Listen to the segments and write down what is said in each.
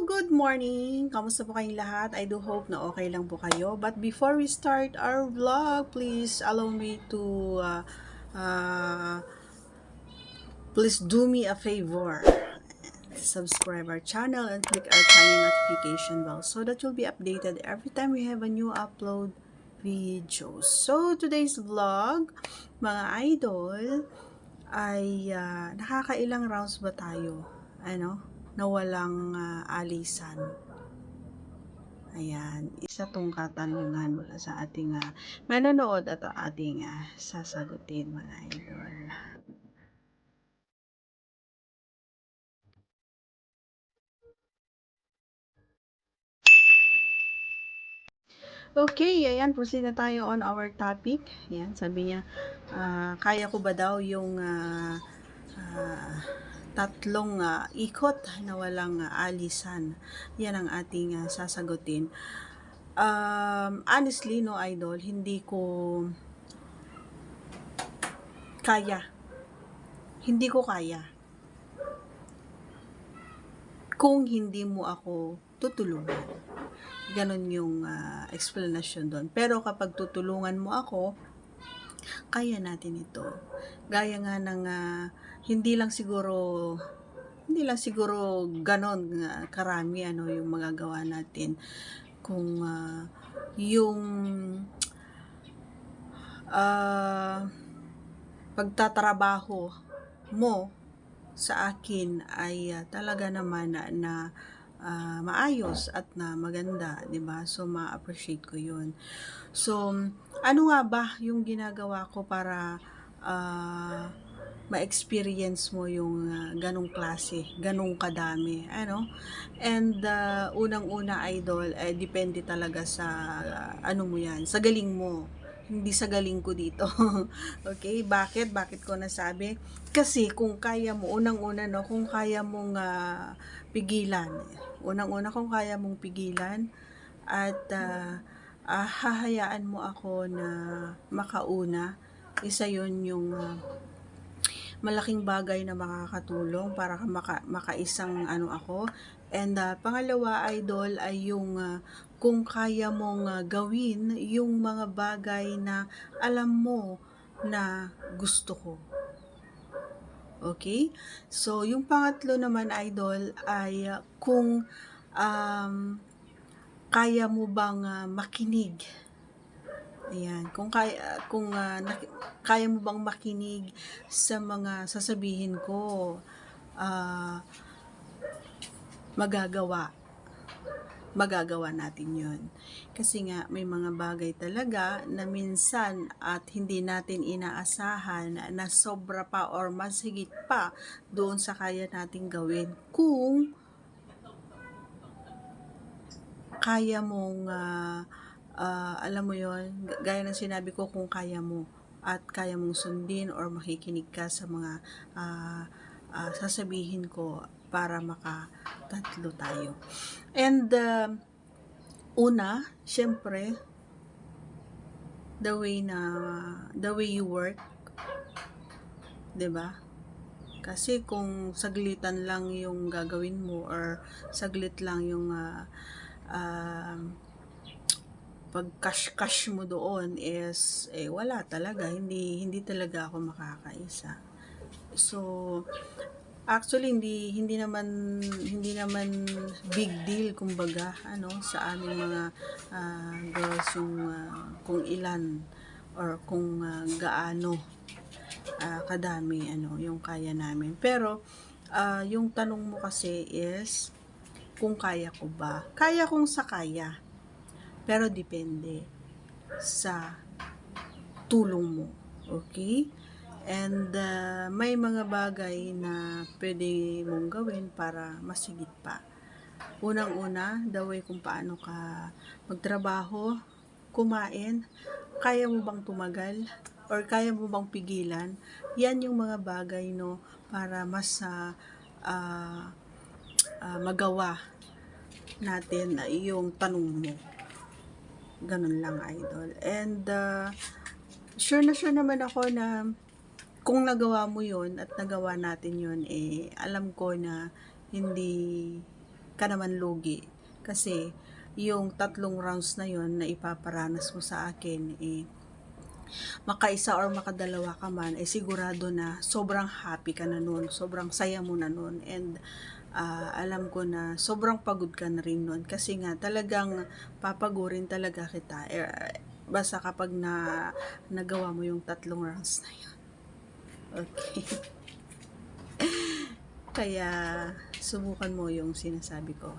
good morning! Kamusta po kayong lahat? I do hope na okay lang po kayo. But before we start our vlog, please allow me to uh, please do me a favor. Subscribe our channel and click our tiny notification bell so that you'll be updated every time we have a new upload video. So, today's vlog, mga idol, ay nakakailang rounds ba tayo? Na walang alisan. Ayan, isa tong katanungan mula sa ating manonood at ating sasagutin, mga idol. Okay, ayan, proceed na tayo on our topic. Ayan, sabi niya, kaya ko ba daw yung tatlong ikot na walang alisan? Yan ang ating sasagutin. Honestly, no, idol, hindi ko kaya. Hindi ko kaya. Kung hindi mo ako tutulungan. Ganon yung explanation doon. Pero kapag tutulungan mo ako, kaya natin ito. Gaya nga ng hindi lang siguro ganon karami yung magagawa natin. Kung yung pagtatrabaho mo sa akin ay talaga naman na maayos at na maganda, 'di ba? So ma-appreciate ko 'yun. So ano nga ba yung ginagawa ko para ma-experience mo yung ganong klase, ganong kadami, And unang-una, idol, depende talaga sa ano mo 'yan, sa galing mo. Hindi sa galing ko dito. Okay? Bakit ko nasabi? Kasi kung kaya mo, unang-una, no, kung kaya mong pigilan. Unang-una, kung kaya mong pigilan at hahayaan mo ako na makauna, isa yun yung malaking bagay na makakatulong para makaisang ako. And pangalawa, idol, ay yung kung kaya mong gawin yung mga bagay na alam mo na gusto ko. Okay? So, yung pangatlo naman, idol, ay kung kaya mo bang makinig. Ayan, kung kaya mo bang makinig sa mga sasabihin ko, magagawa natin 'yon. Kasi nga may mga bagay talaga na minsan at hindi natin inaasahan na sobra pa or mas higit pa doon sa kaya nating gawin kung kaya mong alam mo yon, gaya ng sinabi ko, kung kaya mo at kaya mong sundin or makikinig ka sa mga sasabihin ko para makatatlo tayo. And una, syempre, the way you work, 'di ba? Kasi kung saglitan lang yung gagawin mo or saglit lang yung pag-cash mo doon is wala talaga, hindi talaga ako makakaisa. So actually hindi naman big deal kumbaga sa aming mga girls yung kung ilan or kung gaano kadami yung kaya namin. Pero yung tanong mo kasi is kung kaya ko ba? Kaya kong sa kaya. Pero depende sa tulong mo. Okay? And may mga bagay na pwede mong gawin para masigit pa. Unang-una, the way kung paano ka magtrabaho, kumain, kaya mo bang tumagal or kaya mo bang pigilan? Yan yung mga bagay para mas magawa natin yung tanong mo. Ganun lang, idol. And sure naman ako na kung nagawa mo yun at nagawa natin yun, alam ko na hindi ka naman lugi. Kasi, yung 3 rounds na yon na ipaparanas mo sa akin, makaisa or makadalawa ka man, sigurado na sobrang happy ka na nun, sobrang saya mo na nun, and alam ko na sobrang pagod ka na rin nun, kasi nga talagang papagurin talaga kita, basta kapag nagawa mo yung 3 rounds na yun. Okay. Kaya, subukan mo yung sinasabi ko.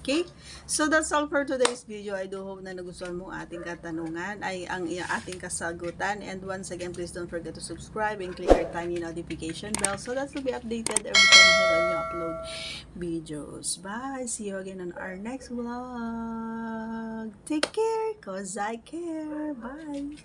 Okay? So, that's all for today's video. I do hope na nagustuhan mo ating katanungan, ay ang ating kasagutan. And once again, please don't forget to subscribe and click our tiny notification bell so that you'll be updated every time we upload videos. Bye! See you again on our next vlog. Take care, cause I care. Bye!